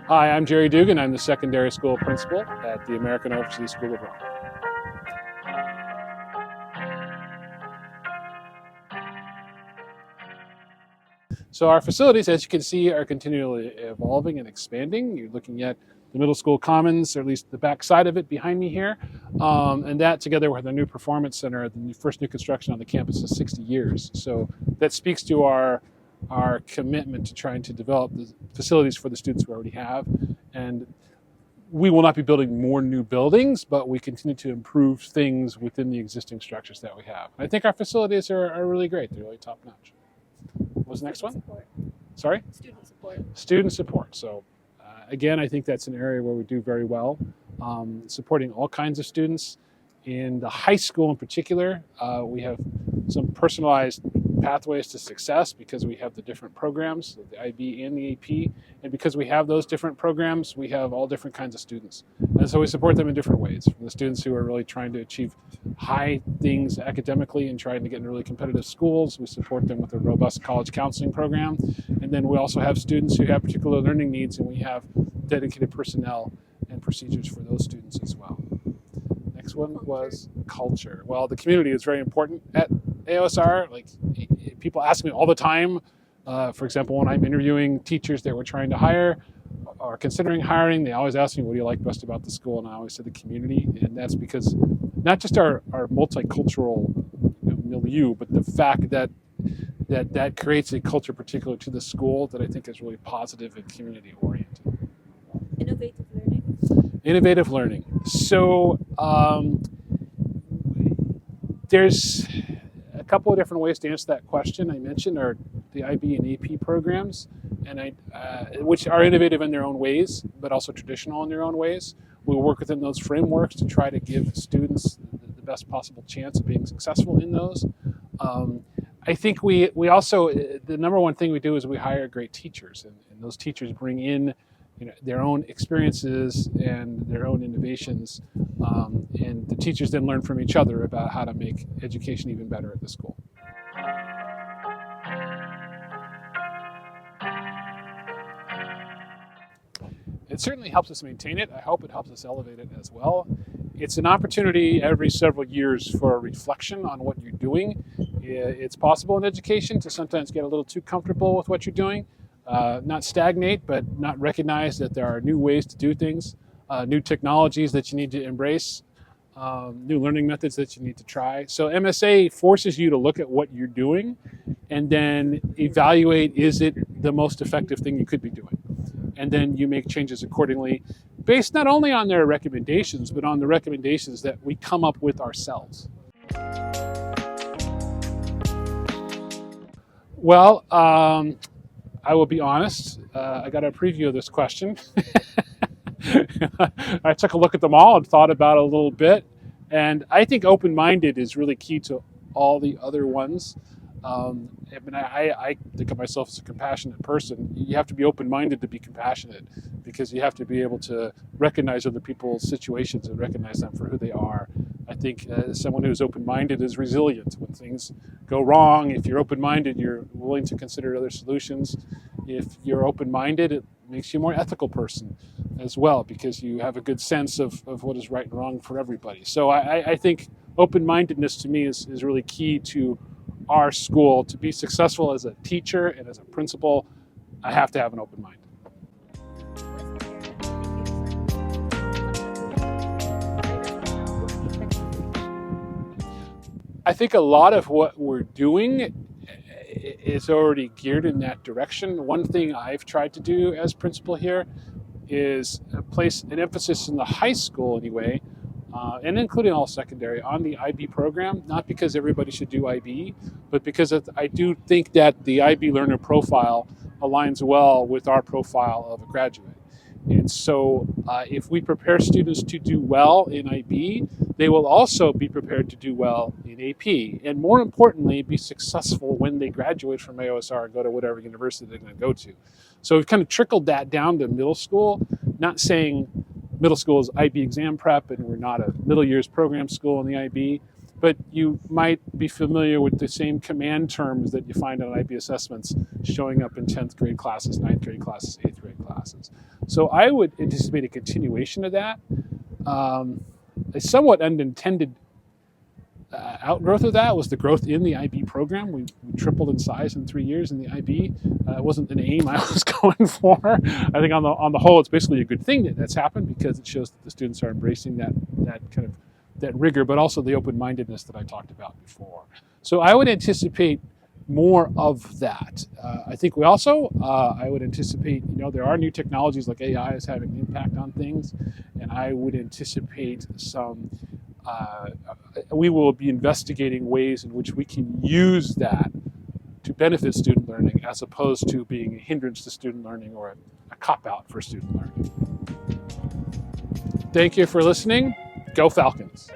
Hi, I'm Jerry Duggan. I'm the secondary school principal at the American Overseas School of Rome. So our facilities, as you can see, are continually evolving and expanding. You're looking at the middle school commons, or at least the back side of it behind me here. And that together with the new performance center, the first new construction on the campus in 60 years. So that speaks to our commitment to trying to develop the facilities for the students we already have. And we will not be building more new buildings, but we continue to improve things within the existing structures that we have. I think our facilities are really great. They're really top notch. What was the next one? Support. Sorry? Student support. Student support. So again, I think that's an area where we do very well, supporting all kinds of students. In the high school in particular, we have some personalized pathways to success because we have the different programs, the IB and the AP, and because we have those different programs, we have all different kinds of students. And so we support them in different ways. From the students who are really trying to achieve high things academically and trying to get into really competitive schools, we support them with a robust college counseling program. And then we also have students who have particular learning needs, and we have dedicated personnel and procedures for those students as well. Next one was culture. Well, the community is very important at AOSR. Like, people ask me all the time, for example, when I'm interviewing teachers that we're trying to hire or considering hiring, they always ask me, what do you like best about the school? And I always say the community. And that's because not just our multicultural milieu, but the fact that creates a culture particular to the school that I think is really positive and community oriented. Innovative learning. Innovative learning. So there's a couple of different ways to answer that question. I mentioned are the IB and AP programs, and which are innovative in their own ways, but also traditional in their own ways. We work within those frameworks to try to give students the best possible chance of being successful in those. I think we also, the number one thing we do is we hire great teachers, and those teachers bring in their own experiences and their own innovations, and the teachers then learn from each other about how to make education even better at the school. It certainly helps us maintain it. I hope it helps us elevate it as well. It's an opportunity every several years for a reflection on what you're doing. It's possible in education to sometimes get a little too comfortable with what you're doing. Not stagnate, but not recognize that there are new ways to do things, new technologies that you need to embrace, new learning methods that you need to try. So MSA forces you to look at what you're doing and then evaluate, is it the most effective thing you could be doing? And then you make changes accordingly, based not only on their recommendations, but on the recommendations that we come up with ourselves. Well, I will be honest, I got a preview of this question. I took a look at them all and thought about it a little bit. And I think open-minded is really key to all the other ones. I think of myself as a compassionate person. You have to be open-minded to be compassionate, because you have to be able to recognize other people's situations and recognize them for who they are. I think someone who's open-minded is resilient. When things go wrong, if you're open-minded, you're willing to consider other solutions. If you're open-minded, it makes you a more ethical person as well, because you have a good sense of what is right and wrong for everybody. So I think open-mindedness to me is really key to our school. To be successful as a teacher and as a principal, I have to have an open mind. I think a lot of what we're doing is already geared in that direction. One thing I've tried to do as principal here is place an emphasis in the high school anyway, and including all secondary, on the IB program, not because everybody should do IB, but because I do think that the IB learner profile aligns well with our profile of a graduate. And so if we prepare students to do well in IB, they will also be prepared to do well in AP. And more importantly, be successful when they graduate from AOSR and go to whatever university they're going to go to. So we've kind of trickled that down to middle school, not saying middle school is IB exam prep and we're not a middle years program school in the IB, but you might be familiar with the same command terms that you find on IB assessments showing up in 10th grade classes, 9th grade classes, 8th grade classes. So I would anticipate a continuation of that. A somewhat unintended outgrowth of that was the growth in the IB program. We tripled in size in 3 years in the IB. It wasn't an aim I was going for. I think on the whole, it's basically a good thing that's happened because it shows that the students are embracing that kind of that rigor, but also the open-mindedness that I talked about before. So I would anticipate more of that. I think we also, I would anticipate, there are new technologies like AI is having an impact on things, and I would anticipate some, we will be investigating ways in which we can use that to benefit student learning as opposed to being a hindrance to student learning or a cop-out for student learning. Thank you for listening. Go Falcons.